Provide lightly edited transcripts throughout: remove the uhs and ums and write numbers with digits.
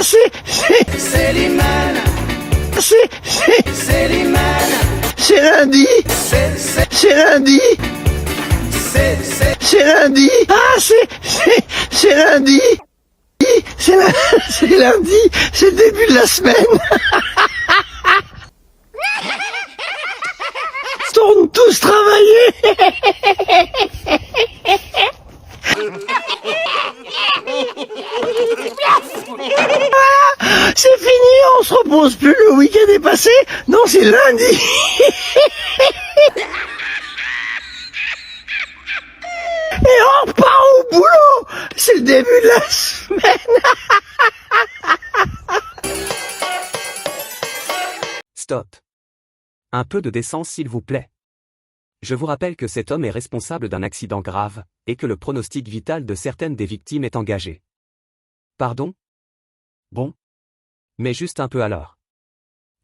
C'est Slimane. C'est Slimane. C'est lundi. C'est lundi. C'est lundi. Ah, c'est lundi. C'est lundi. C'est le début de la semaine. Tourne tous travailler. Voilà, c'est fini, on se repose plus, le week-end est passé. Non, c'est lundi. Et on repart au boulot. C'est le début de la semaine. Stop. Un peu de décence s'il vous plaît. Je vous rappelle que cet homme est responsable d'un accident grave, et que le pronostic vital de certaines des victimes est engagé. Pardon? Bon. Mais juste un peu alors.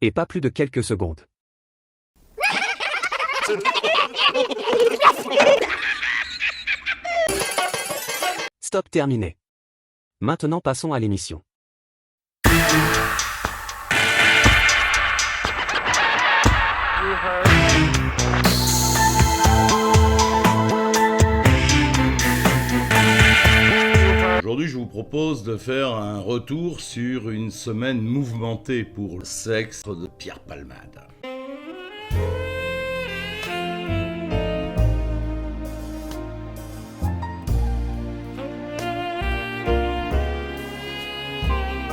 Et pas plus de quelques secondes. Stop terminé. Maintenant passons à l'émission. Aujourd'hui, je vous propose de faire un retour sur une semaine mouvementée pour le sexe de Pierre Palmade.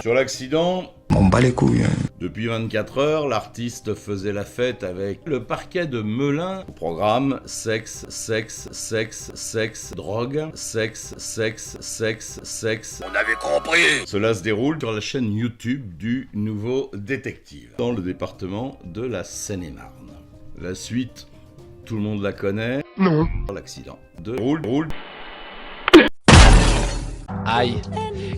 Sur l'accident, On bat les couilles. depuis 24 heures, l'artiste faisait la fête avec le parquet de Melun. Au programme, sexe, drogue, sexe. On avait compris. Cela se déroule sur la chaîne YouTube du Nouveau Détective, dans le département de la Seine-et-Marne. La suite, tout le monde la connaît. Non. L'accident de roule. Aïe.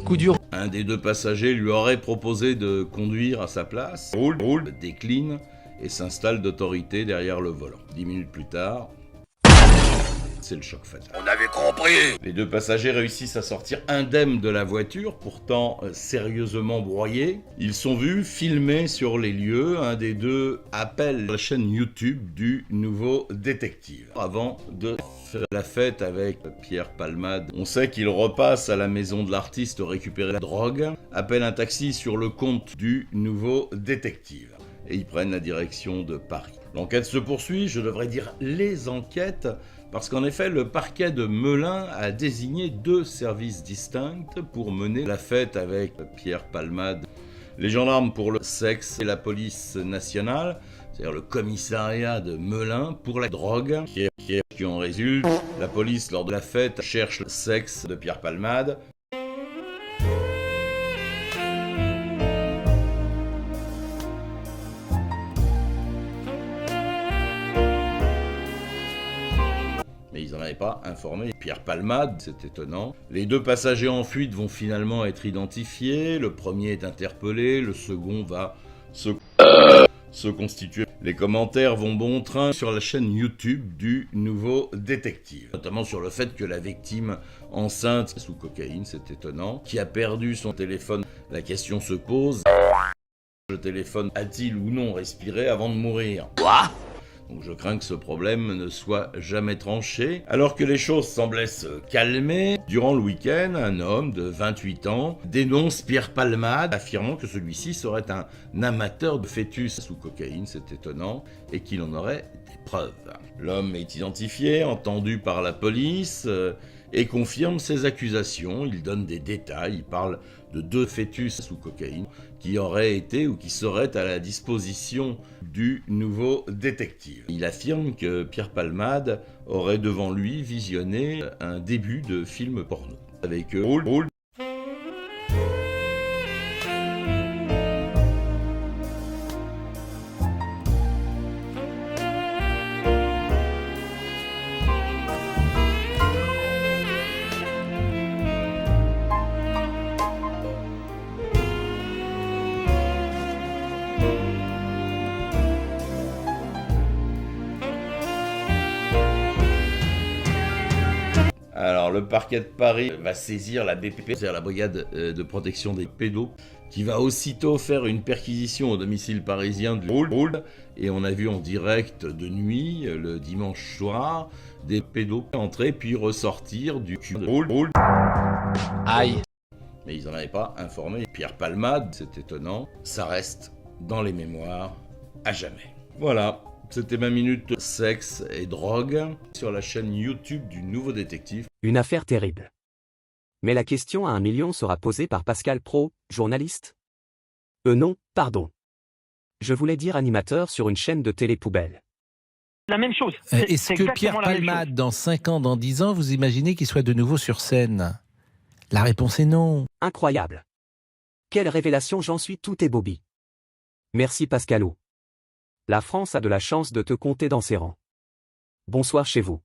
Coup dur. Un des deux passagers lui aurait proposé de conduire à sa place. Roule, décline et s'installe d'autorité derrière le volant. 10 minutes plus tard, c'est le choc fatal. On avait compris. Les deux passagers réussissent à sortir indemnes de la voiture, pourtant sérieusement broyés. Ils sont vus filmés sur les lieux. Un des deux appelle la chaîne YouTube du Nouveau Détective. Avant de faire la fête avec Pierre Palmade, on sait qu'il repasse à la maison de l'artiste récupérer la drogue, appelle un taxi sur le compte du Nouveau Détective. Et ils prennent la direction de Paris. L'enquête se poursuit, je devrais dire les enquêtes, parce qu'en effet, le parquet de Melun a désigné deux services distincts pour mener la fête avec Pierre Palmade. Les gendarmes pour le sexe et la police nationale, c'est-à-dire le commissariat de Melun pour la drogue, qui en résulte. La police, lors de la fête, cherche le sexe de Pierre Palmade. Mais ils n'en avaient pas informé Pierre Palmade, c'est étonnant. Les deux passagers en fuite vont finalement être identifiés. Le premier est interpellé, le second va se constituer. Les commentaires vont bon train sur la chaîne YouTube du Nouveau Détective, notamment sur le fait que la victime enceinte sous cocaïne, c'est étonnant, qui a perdu son téléphone. La question se pose, le téléphone a-t-il ou non respiré avant de mourir ? Quoi ? Donc je crains que ce problème ne soit jamais tranché. Alors que les choses semblaient se calmer, durant le week-end, un homme de 28 ans dénonce Pierre Palmade, affirmant que celui-ci serait un amateur de fœtus sous cocaïne, c'est étonnant, et qu'il en aurait des preuves. L'homme est identifié, entendu par la police, et confirme ses accusations. Il donne des détails, il parle de 2 fœtus sous cocaïne qui auraient été ou qui seraient à la disposition du Nouveau Détective. Il affirme que Pierre Palmade aurait devant lui visionné un début de film porno. Avec roule. Alors, le parquet de Paris va saisir la BPP, c'est-à-dire la brigade de protection des pédos, qui va aussitôt faire une perquisition au domicile parisien de Roule. Et on a vu en direct de nuit, le dimanche soir, des pédos entrer puis ressortir du cul de Roule. Aïe. Mais ils n'en avaient pas informé Pierre Palmade, c'est étonnant. Ça reste dans les mémoires à jamais. Voilà, c'était ma minute sexe et drogue sur la chaîne YouTube du Nouveau Détective. Une affaire terrible. Mais la question à 1 million sera posée par Pascal Praud, journaliste? Non, pardon. Je voulais dire animateur sur une chaîne de télé poubelle. La même chose. Est-ce que Pierre Palmade, dans 5 ans, dans 10 ans, vous imaginez qu'il soit de nouveau sur scène? La réponse est non. Incroyable. Quelle révélation, j'en suis tout ébobie. Merci Pascalou. La France a de la chance de te compter dans ses rangs. Bonsoir chez vous.